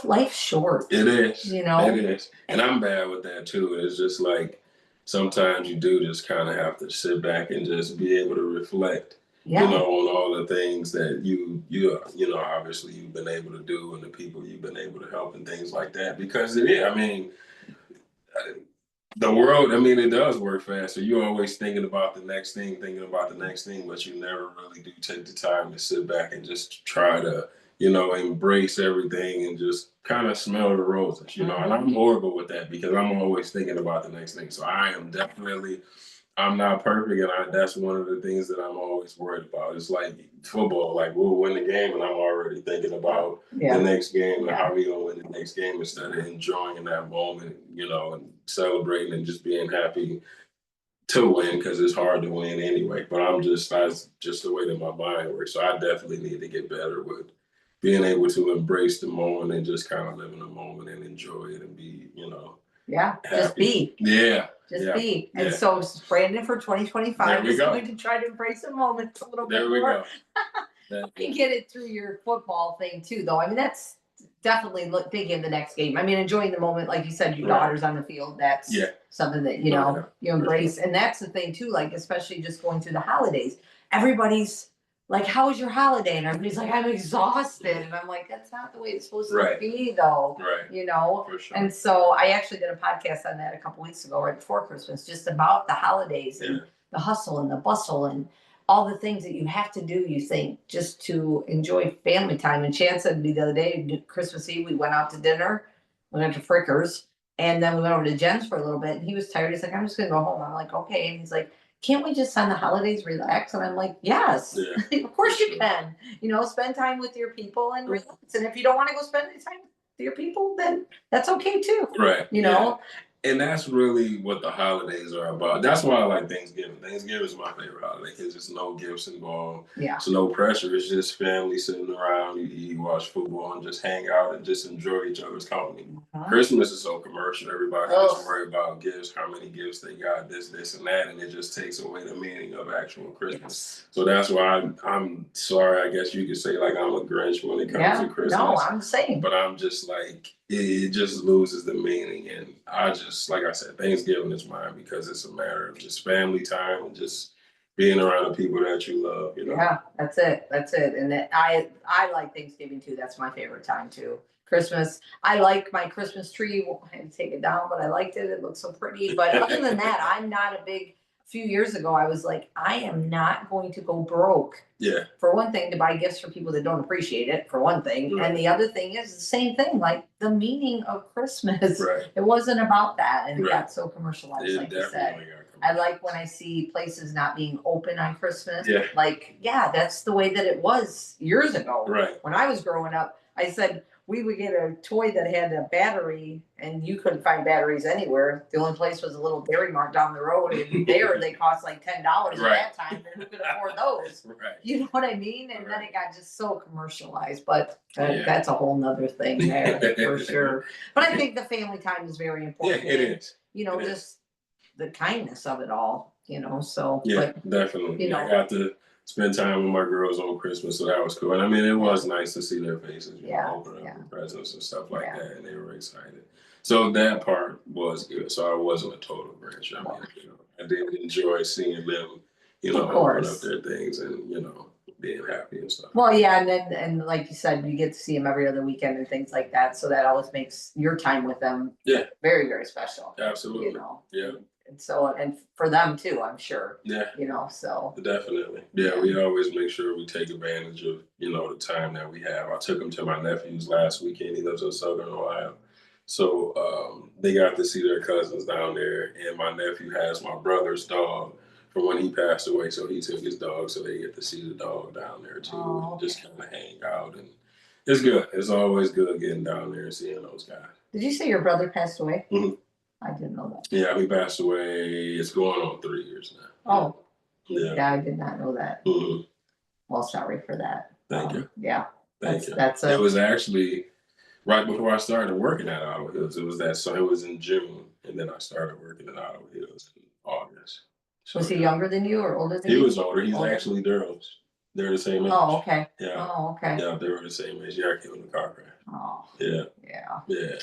life's short. It is. It is. And I'm bad with that too. It's just like sometimes you do just kind of have to sit back and just be able to reflect, on all the things that you obviously you've been able to do and the people you've been able to help and things like that. Because it is, I mean, the world, I mean, it does work fast. So you're always thinking about the next thing, but you never really do take the time to sit back and just try to, embrace everything and just kind of smell the roses, And I'm horrible with that because I'm always thinking about the next thing. So I'm not perfect, and that's one of the things that I'm always worried about. It's like football, like we'll win the game, and I'm already thinking about the next game and how we gonna win the next game instead of enjoying that moment, and celebrating and just being happy to win because it's hard to win anyway. But that's just the way that my mind works. So I definitely need to get better with being able to embrace the moment and just kind of live in the moment and enjoy it and be, happy. Just be. Yeah. Just be. And so Brandon for 2025 is going to try to embrace the moment a little bit more. You get it through your football thing too, though. I mean, that's definitely thinking of the next game. I mean, enjoying the moment, like you said, your daughter's on the field. That's something that, you embrace. And that's the thing too, like, especially just going through the holidays. Everybody's like, "How was your holiday?" And everybody's like, "I'm exhausted." And I'm like, that's not the way it's supposed to be, though. For sure. And so I actually did a podcast on that a couple weeks ago, right before Christmas, just about the holidays and the hustle and the bustle and all the things that you have to do, you think, just to enjoy family time. And Chance said to me the other day, Christmas Eve, we went out to dinner, we went to Frickers, and then we went over to Jen's for a little bit. And he was tired. He's like, "I'm just going to go home." I'm like, "Okay." And he's like, "Can't we just on the holidays relax?" And I'm like, "Yes, of course you can. Spend time with your people and relax. And if you don't want to go spend any time with your people, then that's okay too." And that's really what the holidays are about. That's why I like Thanksgiving. Thanksgiving is my favorite holiday because there's no gifts involved. There's no pressure. It's just family sitting around, you eat, watch football, and just hang out and just enjoy each other's company. Christmas is so commercial. Everybody just worry about gifts, how many gifts they got, this, and that, and it just takes away the meaning of actual Christmas. So that's why I'm sorry, I guess you could say, like, I'm a Grinch when it comes to Christmas. No, I'm the same. But I'm just like, it just loses the meaning. And I just, like I said, Thanksgiving is mine because it's a matter of just family time and just being around the people that you love, Yeah, that's it. And I like Thanksgiving too. That's my favorite time too. Christmas, I like my Christmas tree. I had to take it down, but I liked it. It looked so pretty. But other than that, I'm not a big. A few years ago, I was like, I am not going to go broke. For one thing, to buy gifts for people that don't appreciate it, for one thing. And the other thing is the same thing, like the meaning of Christmas. It wasn't about that. And it got so commercialized, like you said. I like when I see places not being open on Christmas. Like, that's the way that it was years ago. When I was growing up, I said, we would get a toy that had a battery, and you couldn't find batteries anywhere. The only place was a little Dairy Mart down the road, and there they cost like $10 at that time. And who could afford those? You know what I mean? And then it got just so commercialized. But that's a whole nother thing there for sure. But I think the family time is very important. It is. Just the kindness of it all. So definitely. I got to spend time with my girls on Christmas, so that was cool. And I mean, it was nice to see their faces, open up the presents and stuff like that, and they were excited. So that part was good. So I wasn't a total Grinch. I mean, I did enjoy seeing them, open up their things and being happy and stuff. Well, and like you said, you get to see them every other weekend and things like that. So that always makes your time with them very, very special. Absolutely. And so, and for them too, I'm sure. So. Definitely. We always make sure we take advantage of, the time that we have. I took them to my nephew's last weekend. He lives in Southern Ohio. So they got to see their cousins down there. And my nephew has my brother's dog from when he passed away. So he took his dog, so they get to see the dog down there too. And just kind of hang out and It's good. It's always good getting down there and seeing those guys. Did you say your brother passed away? Mm-hmm. I didn't know that. Yeah, he passed away. It's going on 3 years now. Oh. Yeah. I did not know that. Mm-hmm. Well, sorry for that. Thank you. Yeah. Thank you. That's It was actually right before I started working at Auto Hills. It was that, so it was in June, and then I started working at Auto Hills in August. So, was he younger than you or older than you? He was older. He's older. Actually girls. They're the same age. Oh, okay. Yeah. Oh, okay. Yeah, they were the same age. Yeah, I killed in the car crash. Oh. Yeah. Yeah. Yeah.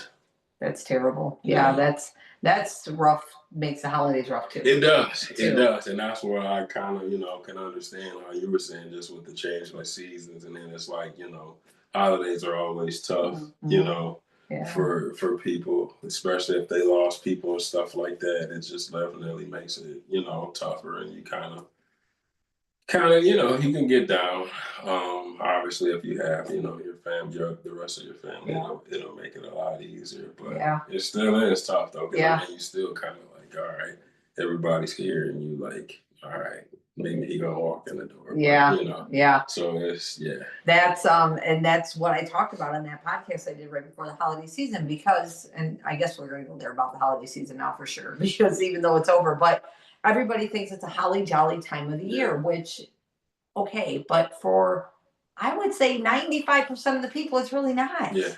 That's terrible. Yeah, that's rough. Makes the holidays rough too. It does. It does. And that's where I kind of, can understand how you were saying, just with the change like seasons, and then it's like, holidays are always tough, for people, especially if they lost people and stuff like that. It just definitely makes it, tougher, and you kind of, you can get down. Obviously, if you have, your family, the rest of your family, it'll make it a lot easier. But it still is tough though, because you still kind of like, all right, everybody's here, and you like, all right, maybe he gonna walk in the door. Yeah, but, So it's That's and that's what I talked about on that podcast I did right before the holiday season, because, and I guess we're going to go there about the holiday season now for sure, because even though it's over, but everybody thinks it's a holly jolly time of the year, which, okay, but for, I would say 95% of the people, it's really not. Yeah.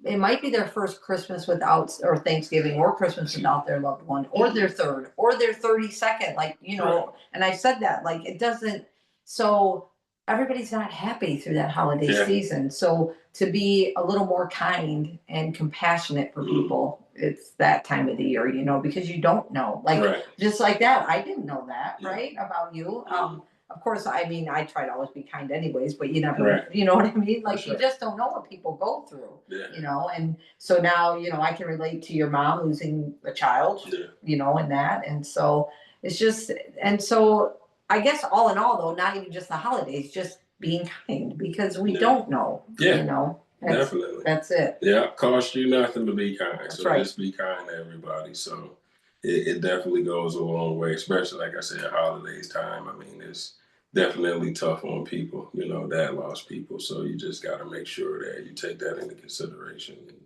It might be their first Christmas without, or Thanksgiving or Christmas without their loved one, or their third, or their 32nd, like, and I said that, like, it doesn't, so everybody's not happy through that holiday season. So to be a little more kind and compassionate for people, it's that time of the year, because you don't know, like, just like that. I didn't know that, right, about you. Of course, I mean, I try to always be kind anyways, but you never, you know what I mean? Like, you just don't know what people go through, and so now, I can relate to your mom losing a child, and that. And so it's just, and so I guess all in all, though, not even just the holidays, just being kind, because we don't know, definitely. That's it. Yeah, cost you nothing to be kind. That's so just be kind to everybody. So it definitely goes a long way, especially, like I said, holidays time. I mean, it's definitely tough on people, that lost people. So you just got to make sure that you take that into consideration. And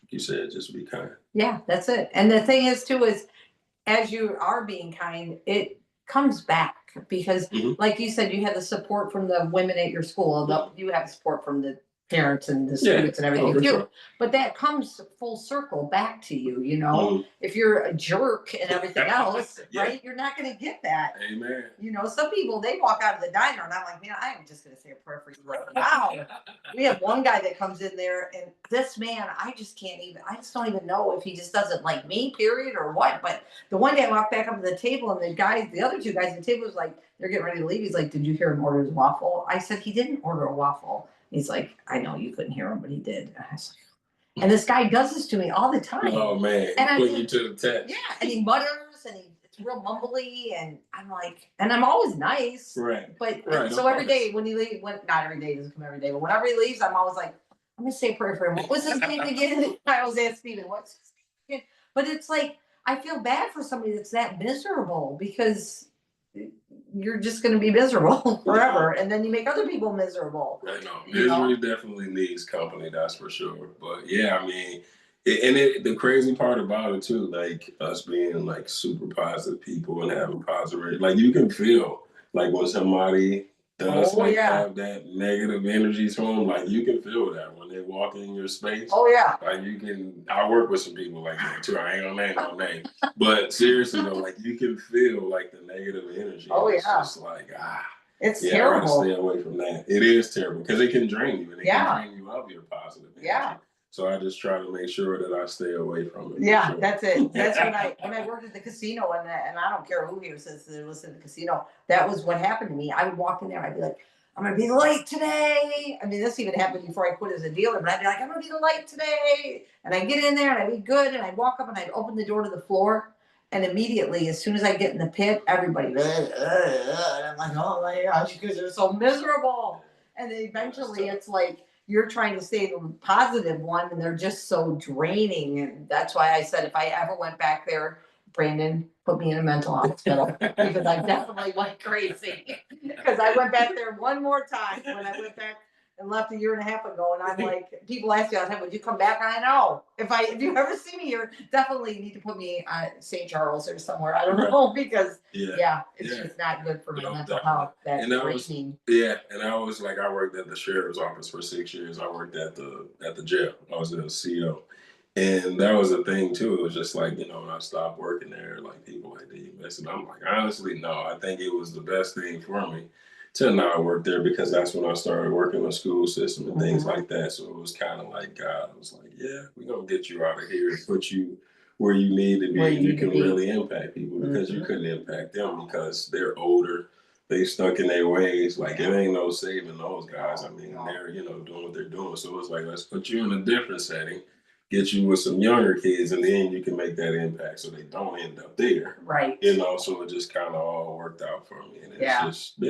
like you said, just be kind. Yeah, that's it. And the thing is, too, is as you are being kind, it comes back, because, like you said, you have the support from the women at your school. You have support from the parents and the students and everything too. Sure. But that comes full circle back to you. If you're a jerk and everything else, right, you're not going to get that. Amen. Some people, they walk out of the diner and I'm like, man, I am just going to say a prayer for you right now. We have one guy that comes in there, and this man, I just don't even know if he just doesn't like me, period, or what. But the one day I walked back up to the table, and the other two guys at the table was like, they're getting ready to leave. He's like, did you hear him order his waffle? I said, he didn't order a waffle. He's like, I know you couldn't hear him, but he did. And I was like, and this guy does this to me all the time. Oh man, and put you to the test. Yeah, and he mutters, and it's real mumbly, and I'm like, and I'm always nice. Right. But so every day when he leaves, not every day, he doesn't come every day, but whenever he leaves, I'm always like, I'm gonna say a prayer for him. What was his name again? I always ask Stephen, what's his name again? But it's like, I feel bad for somebody that's that miserable, because you're just going to be miserable forever, and then you make other people miserable. I know. Misery definitely needs company, that's for sure. But yeah, I mean, the crazy part about it too, like us being like super positive people and having positive, like you can feel like when somebody does have that negative energy to them, like you can feel that when they walk in your space. Oh yeah. Like I work with some people like that too. I ain't gonna name no name. But seriously though, like you can feel like the negative energy. Oh yeah. It's just like, it's terrible. I gotta stay away from that. It is terrible, because it can drain you, and it can drain you of your positive energy. Yeah. So I just try to make sure that I stay away from it. Yeah, sure. That's it. That's when I worked at the casino, and I don't care who here says it was in the casino. That was what happened to me. I would walk in there, I'd be like, I'm gonna be late today. I mean, this even happened before I quit as a dealer, but I'd be like, I'm gonna be late today. And I'd get in there and I'd be good, and I'd walk up and I'd open the door to the floor. And immediately, as soon as I get in the pit, everybody, and I'm like, oh my gosh, you guys are so miserable. And then eventually it's like, you're trying to stay the positive one, and they're just so draining. And that's why I said, if I ever went back there, Brandon, put me in a mental hospital, because I definitely went crazy. Because I went back there one more time when I went back and left a year and a half ago. And I'm like, people ask me all the time, would you come back? I know. If you ever see me here, definitely need to put me on St. Charles or somewhere. I don't know, because it's just not good for my mental health. That straightening. And I was like, I worked at the sheriff's office for 6 years. I worked at the jail. I was a CO. And that was the thing too. It was just like, when I stopped working there, like people like, do you miss it? I'm like, honestly, no. I think it was the best thing for me to not work there, because that's when I started working with school system and things like that. So it was kind of like God was like, yeah, we're gonna get you out of here and put you where you need to be, and you can really impact people, because you couldn't impact them because they're older. They stuck in their ways. Like, it ain't no saving those guys. I mean, they're doing what they're doing. So it's like, let's put you in a different setting, get you with some younger kids, and then you can make that impact so they don't end up there. Right. So it just kind of all worked out for me. And it's just,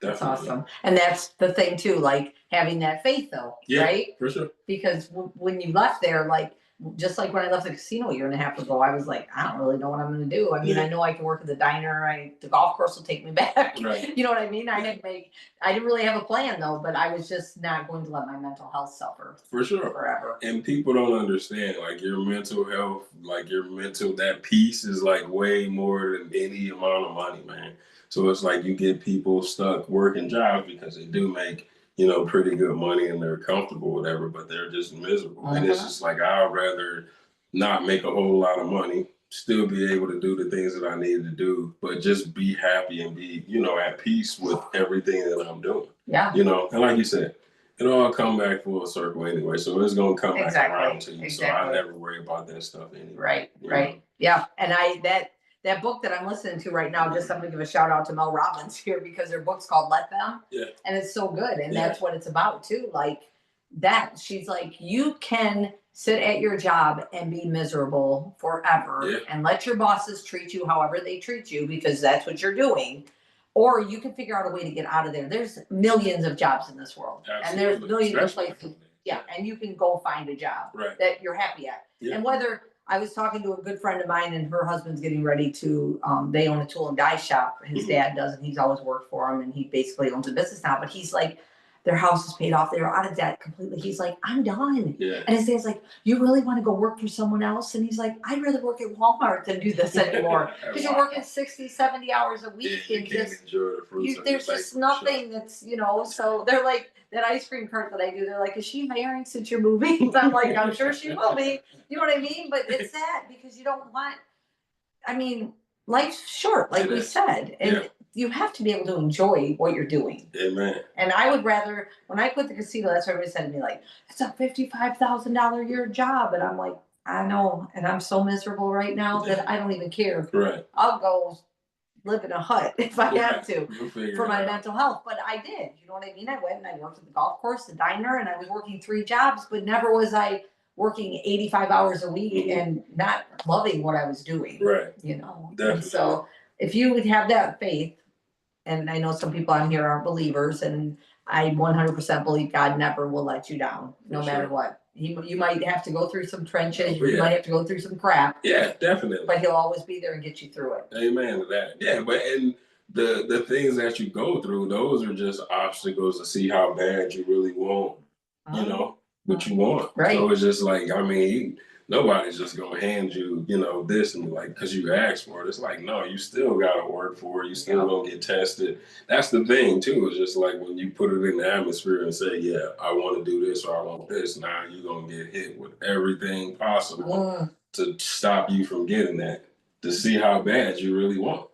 that's awesome. And that's the thing too, like having that faith though, right? For sure. Because when you left there, like, just like when I left the casino a year and a half ago, I was like, I don't really know what I'm going to do. I mean, I know I can work at the diner. The golf course will take me back. Right. You know what I mean? I didn't really have a plan though, but I was just not going to let my mental health suffer. For sure. Forever. And people don't understand, like, your mental health, like that peace is like way more than any amount of money, man. So it's like you get people stuck working jobs because they do make, pretty good money and they're comfortable, whatever, but they're just miserable. And it's just like, I'd rather not make a whole lot of money, still be able to do the things that I need to do, but just be happy and be, at peace with everything that I'm doing. Yeah. And like you said, it'll all come back full circle anyway. So it's going to come back around to you. Exactly. So I never worry about that stuff anyway. Right. Yeah. And that book that I'm listening to right now, just I'm gonna give a shout out to Mel Robbins here, because their book's called Let Them. Yeah. And it's so good. And that's what it's about too. Like that. She's like, you can sit at your job and be miserable forever and let your bosses treat you however they treat you, because that's what you're doing. Or you can figure out a way to get out of there. There's millions of jobs in this world. Absolutely. And there's millions of places. Yeah. And you can go find a job that you're happy at. Yeah. And whether I was talking to a good friend of mine, and her husband's getting ready to, they own a tool and die shop. His dad does, and he's always worked for him, and he basically owns a business now. But he's like, their house is paid off. They're out of debt completely. He's like, I'm done. Yeah. And his dad's like, you really want to go work for someone else? And he's like, I'd rather work at Walmart than do this anymore. Because you're working 60, 70 hours a week. And just enjoy the fruits there's just nothing that's, so they're like, that ice cream cart that I do, they're like, is she marrying since you're moving? I'm like, I'm sure she will be. You know what I mean? But it's sad, because you don't want, life's short, like we said. And you have to be able to enjoy what you're doing. Amen. And I would rather, when I quit the casino, that's what everybody said to me, like, it's a $55,000 a year job. And I'm like, I know. And I'm so miserable right now that I don't even care. Right. I'll go live in a hut if I have to for my mental health. But I did, you know what I mean? I went and I worked at the golf course, the diner, and I was working 3 jobs, but never was I working 85 hours a week and not loving what I was doing. Right. Definitely. And so if you would have that faith, and I know some people on here aren't believers, and I 100% believe God never will let you down, no matter what. You might have to go through some trenches. You might have to go through some crap. Yeah, definitely. But he'll always be there and get you through it. Amen to that. Yeah, but and the things that you go through, those are just obstacles to see how bad you really want, what you want. Right. So it's just like, nobody's just gonna hand you, this and like, because you asked for it. It's like, no, you still gotta work for it. You still gonna get tested. That's the thing too. It's just like when you put it in the atmosphere and say, yeah, I want to do this or I want this. Now you're gonna get hit with everything possible to stop you from getting that, to see how bad you really want.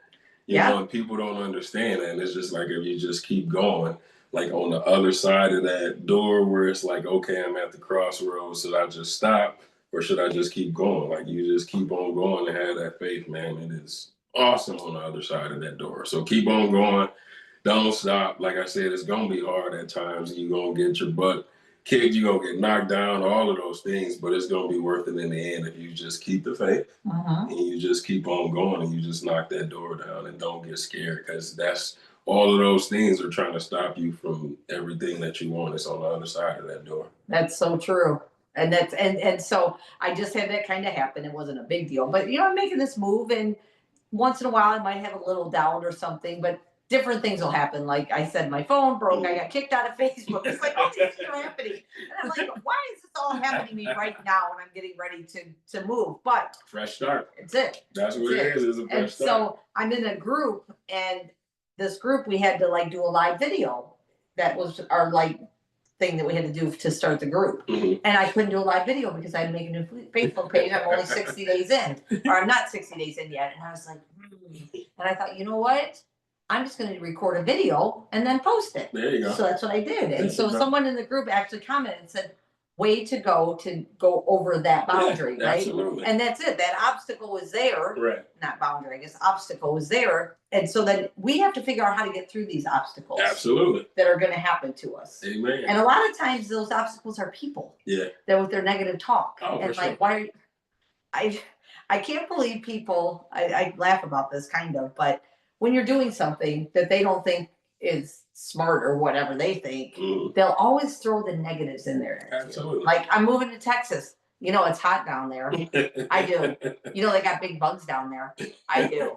You know, and people don't understand that. And it's just like, if you just keep going, like on the other side of that door where it's like, okay, I'm at the crossroads, should I just stop or should I just keep going? Like, you just keep on going and have that faith, man. It is awesome on the other side of that door. So keep on going. Don't stop. Like I said, it's going to be hard at times. You're going to get your butt kicked. You're going to get knocked down, all of those things, but it's going to be worth it in the end if you just keep the faith and you just keep on going and you just knock that door down and don't get scared, because that's all of those things are trying to stop you from everything that you want. It's on the other side of that door. That's so true. And and so I just had that kind of happen. It wasn't a big deal, but I'm making this move, and once in a while I might have a little doubt or something, but different things will happen. Like I said, my phone broke. I got kicked out of Facebook. It's like all these things are happening, and I'm like, why is this all happening to me right now when I'm getting ready to move? But fresh start. It's it. That's what it is. It's a fresh And start. so I'm in a group, and this group we had to like do a live video. That was our like thing that we had to do to start the group. Mhm. And I couldn't do a live video because I had to make a new Facebook page. I'm only 60 days in, or I'm not 60 days in yet. And I was like, and I thought, you know what? I'm just going to record a video and then post it. There you go. So that's what I did. And so someone in the group actually commented and said, way to go over that boundary, Yeah, right? absolutely. And that's it. That obstacle was there. Right. Not boundary, I guess obstacle was there. And so then we have to figure out how to get through these obstacles. Absolutely. That are going to happen to us. Amen. And a lot of times those obstacles are people. Yeah. That with their negative talk. Oh, and for like, sure. why I can't believe people, I laugh about this kind of, but when you're doing something that they don't think is smart or whatever they think, they'll always throw the negatives in there. Absolutely. Like, I'm moving to Texas. You know, it's hot down there. I do. You know, they got big bugs down there. I do.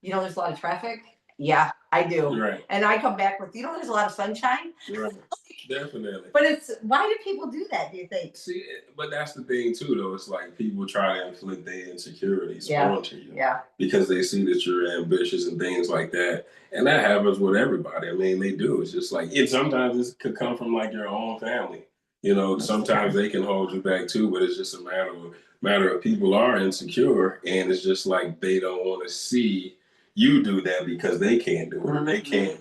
You know, there's a lot of traffic. Yeah, I do. Right. And I come back with, you know, there's a lot of sunshine. Right. Definitely. But why do people do that, do you think? See, but that's the thing too, though. It's like people try to inflict their insecurities onto you. Yeah. Because they see that you're ambitious and things like that. And that happens with everybody. I mean, they do. It's just like, sometimes it could come from like your own family. You know, sometimes they can hold you back too, but it's just a matter of people are insecure, and it's just like they don't want to see you do that because they can't do it. They can't,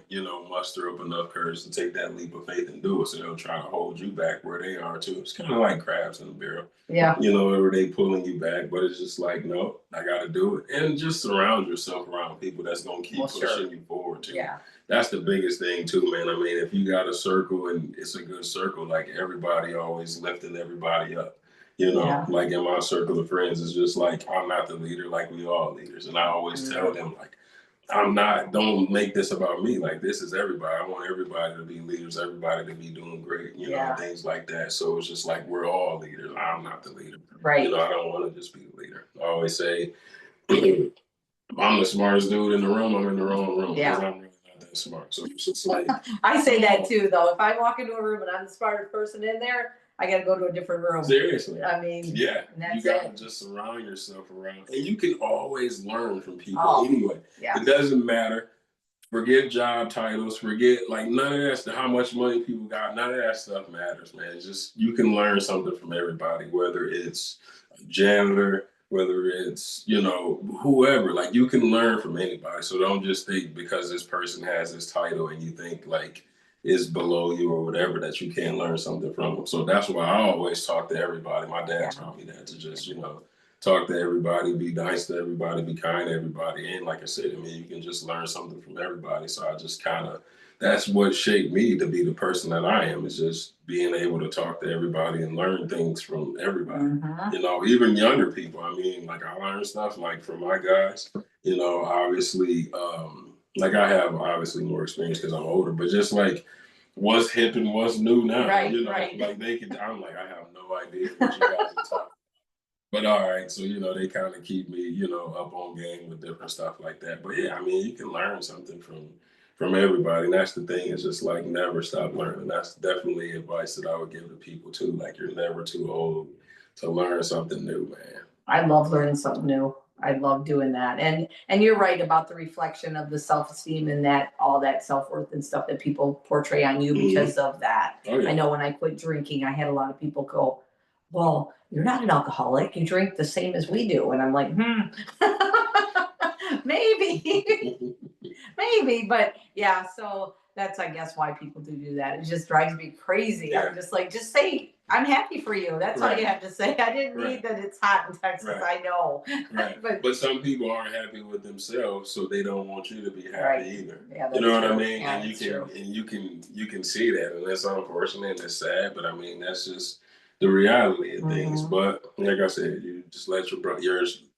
muster up enough courage to take that leap of faith and do it. So they'll try to hold you back where they are too. It's kind of like crabs in a barrel. Yeah. Where they pulling you back, but it's just like, no, I got to do it. And just surround yourself around people that's going to keep pushing you forward too. Yeah. That's the biggest thing too, man. I mean, if you got a circle and it's a good circle, like everybody always lifting everybody up. Like in my circle of friends, it's just like, I'm not the leader, like we all leaders. And I always tell them, like, don't make this about me. Like, this is everybody. I want everybody to be leaders, everybody to be doing great, things like that. So it's just like, we're all leaders. I'm not the leader. Right. I don't want to just be the leader. I always say, if I'm the smartest dude in the room, I'm in the wrong room. Yeah. Because I'm really not that smart. So it's just like. I say that too, though. If I walk into a room and I'm the smartest person in there, I got to go to a different room. Seriously. I mean, yeah, you got to just surround yourself around. And you can always learn from people anyway. Yeah. It doesn't matter. Forget job titles. Forget, like, none of that stuff, how much money people got. None of that stuff matters, man. It's just, you can learn something from everybody, whether it's a janitor, whether it's, whoever. Like, you can learn from anybody. So don't just think because this person has this title and you think, like, is below you or whatever, that you can't learn something from them. So that's why I always talk to everybody. My dad taught me that, to just, talk to everybody, be nice to everybody, be kind to everybody. And like I said, I mean, you can just learn something from everybody. So I just that's what shaped me to be the person that I am, is just being able to talk to everybody and learn things from everybody. Even younger people. I mean, like, I learn stuff like from my guys, obviously, like, I have obviously more experience because I'm older, but just like what's hip and what's new now, right. Like I'm like, I have no idea what you guys are talking. But all right, so they kind of keep me, up on game with different stuff like that. But yeah, I mean, you can learn something from everybody. And that's the thing, is just like, never stop learning. That's definitely advice that I would give to people too. Like, you're never too old to learn something new, man. I love learning something new. I love doing that. And you're right about the reflection of the self-esteem and that all that self-worth and stuff that people portray on you because of that. Oh, yeah. I know when I quit drinking, I had a lot of people go, well, you're not an alcoholic. You drink the same as we do. And I'm like, maybe, maybe. But yeah, so that's, I guess, why people do that. It just drives me crazy. Yeah. I'm just like, just say, I'm happy for you. That's all you have to say. I didn't need that it's hot in Texas. I know. Right. but some people aren't happy with themselves, so they don't want you to be happy either. Yeah, you know what I mean? Yeah, and you can see that, and that's unfortunate and it's sad. But I mean, that's just the reality of things. But like I said, you just let your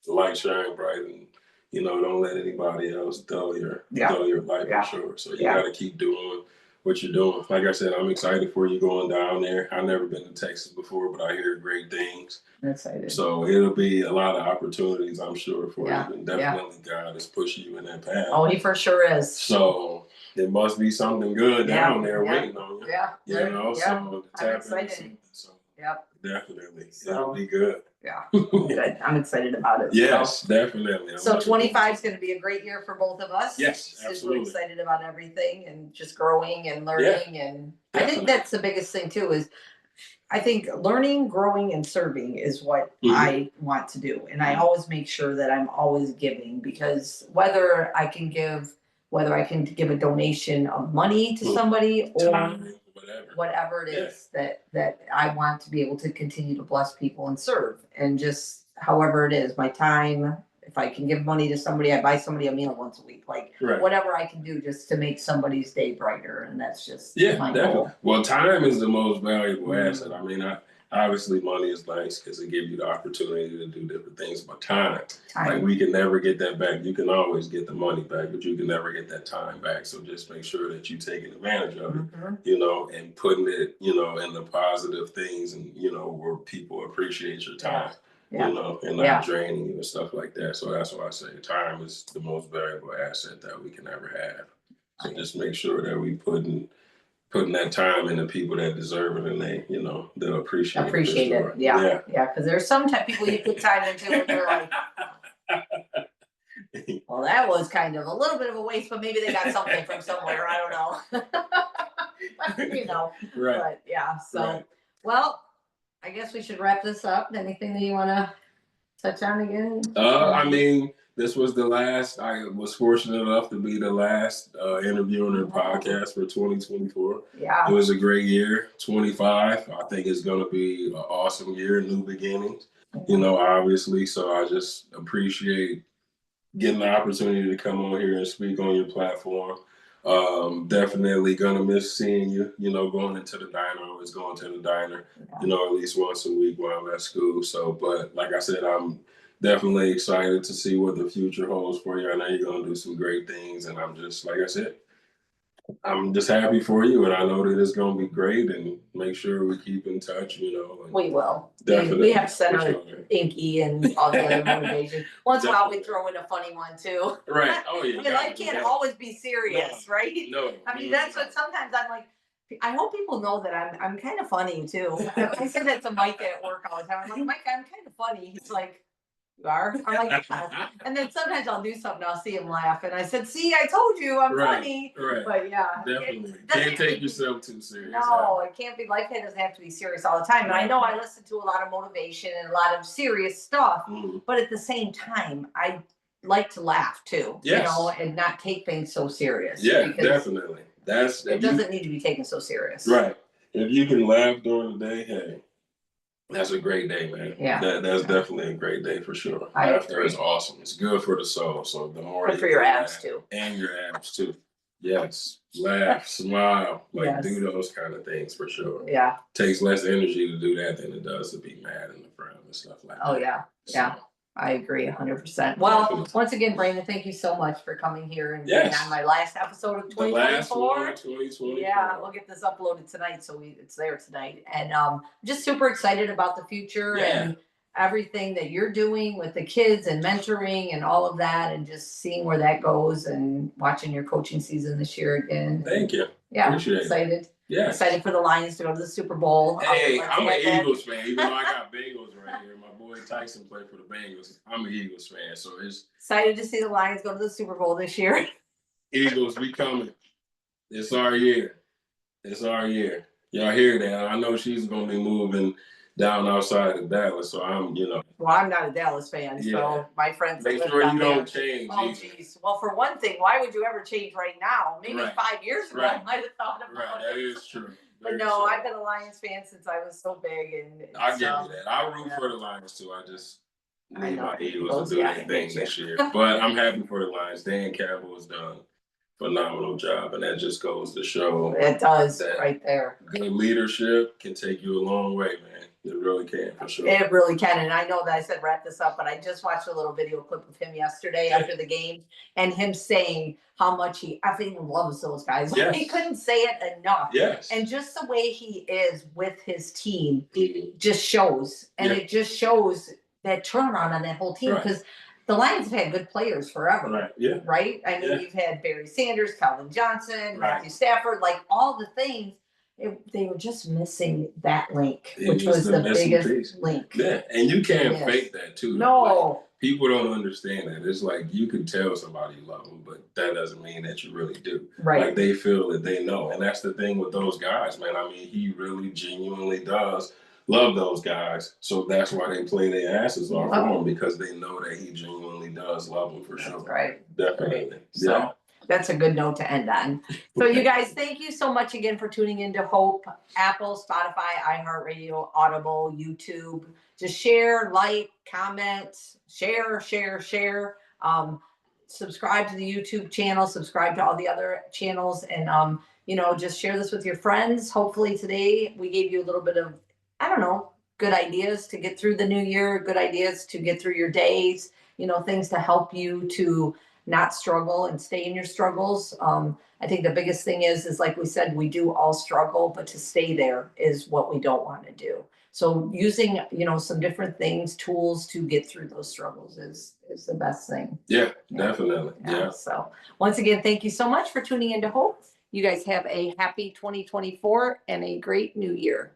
light shine bright, and don't let anybody else dull your light for sure. So you got to keep doing what you're doing. Like I said, I'm excited for you going down there. I've never been to Texas before, but I hear great things. I'm excited. So it'll be a lot of opportunities, I'm sure, for you. And definitely God is pushing you in that path. Oh, he for sure is. So it must be something good down there waiting on you. Yeah. You know, so I'm excited. So Yep. definitely, So, it'll be good. Yeah, good. I'm excited about it. Yes, definitely. So 25 is going to be a great year for both of us. Yes, Super absolutely. excited about everything and just growing and learning. And I think that's the biggest thing too is I think learning, growing, and serving is what I want to do. And I always make sure that I'm always giving, because whether I can give a donation of money to somebody or whatever it is that I want to be able to continue to bless people and serve, and just however it is, my time. If I can give money to somebody, I buy somebody a meal once a week, like whatever I can do just to make somebody's day brighter. And that's just my goal. Well, time is the most valuable asset. I mean, obviously money is nice because it gives you the opportunity to do different things, but time, like we can never get that back. You can always get the money back, but you can never get that time back. So just make sure that you're taking advantage of it, you know, and putting it, you know, in the positive things, and, you know, where people appreciate your time. You know, and not draining you and stuff like that. So that's why I say time is the most valuable asset that we can ever have. So just make sure that we putting that time into people that deserve it, and they, you know, they'll appreciate it. Yeah. Because there's some people you put time into and they're like, well, that was kind of a little bit of a waste, but maybe they got something from somewhere. I don't know. You know. But yeah. So well, I guess we should wrap this up. Anything that you want to touch on again? I mean, this was the last. I was fortunate enough to be the last interview on the podcast for 2024. Yeah. It was a great year. 25, I think it's going to be an awesome year, new beginnings, you know, obviously. So I just appreciate getting the opportunity to come on here and speak on your platform. Definitely gonna miss seeing you, you know, going into the diner. I always going to the diner, you know, at least once a week while I'm at school. So, but like I said, I'm definitely excited to see what the future holds for you. I know you're gonna do some great things, and I'm just, like I said, I'm just happy for you, and I know that it's gonna be great. And make sure we keep in touch, you know. We will. Definitely. We have sent our Inky and all the other motivation. Once in a while, we throw in a funny one too. Right. Oh yeah. I mean, life can't always be serious, right? No. I mean, that's what sometimes I'm like. I hope people know that I'm kind of funny too. I say that to Mike at work all the time. I'm like, Mike, I'm kind of funny. He's like, you are? I'm like, yeah. And then sometimes I'll do something, I'll see him laugh, and I said, see, I told you I'm funny. Right. But yeah. Definitely. Can't take yourself too serious. No, it can't be. Life doesn't have to be serious all the time. And I know I listen to a lot of motivation and a lot of serious stuff, but at the same time, I like to laugh too, you know, and not take things so serious. Yeah, definitely. It doesn't need to be taken so serious. Right. If you can laugh during the day, hey, that's a great day, man. Yeah. That's definitely a great day for sure. Laughter is awesome. It's good for the soul. So the more good for your abs too. And your abs too. Yes. Laugh, smile, do those kind of things for sure. Yeah. Takes less energy to do that than it does to be mad in the front and stuff like that. Oh yeah. Yeah. I agree 100%. Well, once again, Brandon, thank you so much for coming here and being on my last episode of 2024. The last one, 2024. Yeah, we'll get this uploaded tonight, so it's there tonight. And just super excited about the future and everything that you're doing with the kids and mentoring and all of that, and just seeing where that goes, and watching your coaching season this year again. Thank you. Yeah, appreciate excited. Yeah, excited for the Lions to go to the Super Bowl. Hey, I'm an Eagles fan, even though I got Bengals right here. My boy Tyson played for the Bengals. I'm an Eagles fan, so it's excited to see the Lions go to the Super Bowl this year. Eagles, we coming. It's our year. It's our year. Y'all hear that? I know she's gonna be moving down outside of Dallas, so I'm, you know. Well, I'm not a Dallas fan, so my friends. Make sure you don't change. Oh, jeez. Well, for one thing, why would you ever change right now? Maybe 5 years ago, I might have thought about it. That is true. But no, I've been a Lions fan since I was so big, and I give you that. I root for the Lions too. I just need my Eagles to do anything this year. But I'm happy for the Lions. Dan Campbell has done a phenomenal job, and that just goes to show. It does, right there. Good leadership can take you a long way, man. It really can, for sure. It really can. And I know that I said wrap this up, but I just watched a little video clip of him yesterday after the game, and him saying how much he effing loves those guys. Like, he couldn't say it enough. Yes. And just the way he is with his team just shows. And it just shows that turnaround on that whole team. Because the Lions have had good players forever. Right. Yeah. Right? I mean, Yeah. you've had Barry Sanders, Calvin Johnson, Right. Matthew Stafford, like all the things. They were just missing that link, which was the biggest piece. link. Yeah, and you can't Yes. fake that too. No. Like, people don't understand that. It's like you can tell somebody you love them, but that doesn't mean that you really do. Right. Like they feel that they know, and that's the thing with those guys, man. I mean, he really genuinely does love those guys, so that's why they play their asses off for him, because they know that he genuinely does love them for sure. That's right. Definitely. Right. Yeah. So that's a good note to end on. So you guys, thank you so much again for tuning into Hope, Apple, Spotify, iHeartRadio, Audible, YouTube. Just share, like, comment, share. Subscribe to the YouTube channel, subscribe to all the other channels, and just share this with your friends. Hopefully today we gave you a little bit of, I don't know, good ideas to get through the new year, good ideas to get through your days, things to help you to not struggle and stay in your struggles. I think the biggest thing is like we said, we do all struggle, but to stay there is what we don't want to do. So using, some different things, tools to get through those struggles is the best thing. Yeah, definitely. Yeah. So once again, thank you so much for tuning into Hope. You guys have a happy 2024 and a great new year.